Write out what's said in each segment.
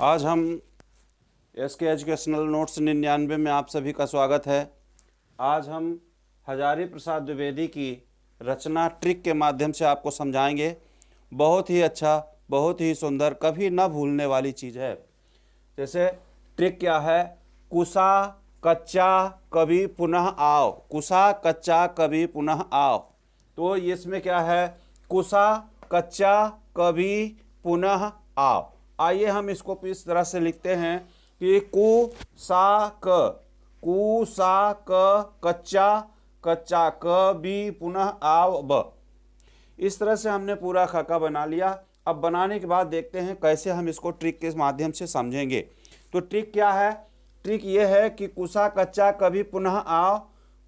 आज हम SK educational notes 99 में आप सभी का स्वागत है। आज हम हजारी प्रसाद द्विवेदी की रचना ट्रिक के माध्यम से आपको समझाएंगे। बहुत ही अच्छा, बहुत ही सुंदर, कभी न भूलने वाली चीज़ है। जैसे ट्रिक क्या है? कुसा कच्चा कभी पुनः आओ, कुसा कच्चा कभी पुनः आओ। तो इसमें क्या है? कुसा कच्चा कभी पुनः आओ। आइए हम इसको इस तरह से लिखते हैं कि कु सा क कच्चा कच्चा कभी पुनः आओ ब। इस तरह से हमने पूरा खाका बना लिया। अब बनाने के बाद देखते हैं कैसे हम इसको ट्रिक के माध्यम से समझेंगे। तो ट्रिक क्या है? ट्रिक ये है कि कुसा कच्चा कभी पुनः आओ।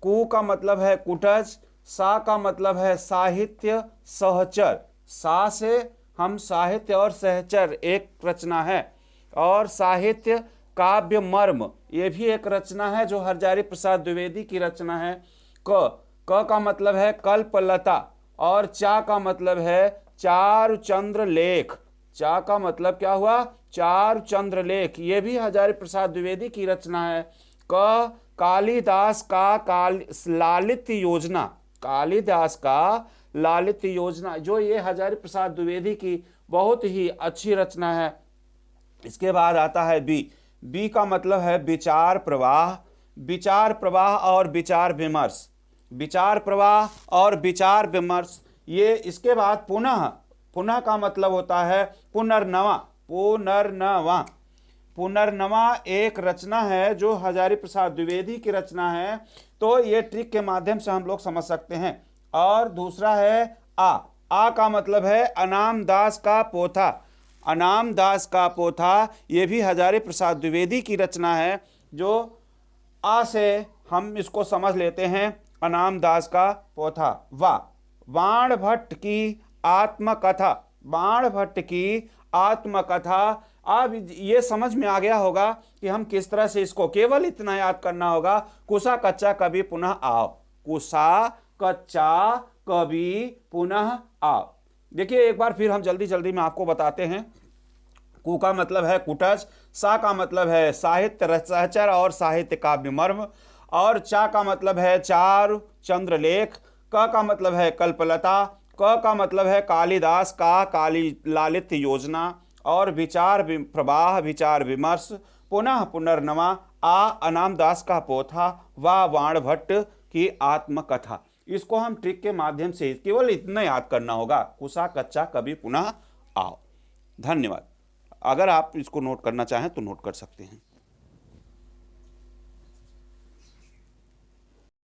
कु का मतलब है कुटज, सा का मतलब है साहित्य सहचर। सा से हम साहित्य और सहचर एक रचना है, और साहित्य काव्य मर्म ये भी एक रचना है जो हजारी प्रसाद द्विवेदी की रचना है। क का मतलब है कल्पलता, और चा का मतलब है चारुचंद्र लेख। चा का मतलब क्या हुआ? चारुचंद्र लेख, ये भी हजारी प्रसाद द्विवेदी की रचना है। कालिदास का लालित योजना, कालिदास का लालित योजना, जो ये हजारी प्रसाद द्विवेदी की बहुत ही अच्छी रचना है। इसके बाद आता है बी का मतलब है विचार प्रवाह। विचार प्रवाह और विचार विमर्श, विचार प्रवाह और विचार विमर्श। ये इसके बाद पुनः का मतलब होता है पुनर्नवा। पुनर्नवा एक रचना है जो हजारी प्रसाद द्विवेदी की रचना है। तो ये ट्रिक के माध्यम से हम लोग समझ सकते हैं। और दूसरा है आ का मतलब है अनाम दास का पोथा। अनाम दास का पोथा ये भी हजारी प्रसाद द्विवेदी की रचना है। जो आ से हम इसको समझ लेते हैं, अनाम दास का पोथा। बाण भट्ट की आत्मकथा, बाण भट्ट की आत्मकथा। अब ये समझ में आ गया होगा कि हम किस तरह से इसको, केवल इतना याद करना होगा, कुसा कच्चा कभी पुनः आओ। कुसा कच्चा कभी पुनः आओ। देखिए एक बार फिर हम जल्दी जल्दी में आपको बताते हैं। कु का मतलब है कुटज, सा का मतलब है साहित्य सहचर और साहित्य काव्य मर्म, और चा का मतलब है चारु चंद्र लेख। क का मतलब है कल्पलता, क का मतलब है कालिदास का लालित योजना, और विचार प्रवाह विचार विमर्श, पुनर्नवा, अनाम दास का पोथा, बाण भट्ट की आत्मकथा। इसको हम ट्रिक के माध्यम से केवल इतना याद करना होगा, कुसा कच्चा कभी पुनः आओ। धन्यवाद। अगर आप इसको नोट करना चाहें तो नोट कर सकते हैं।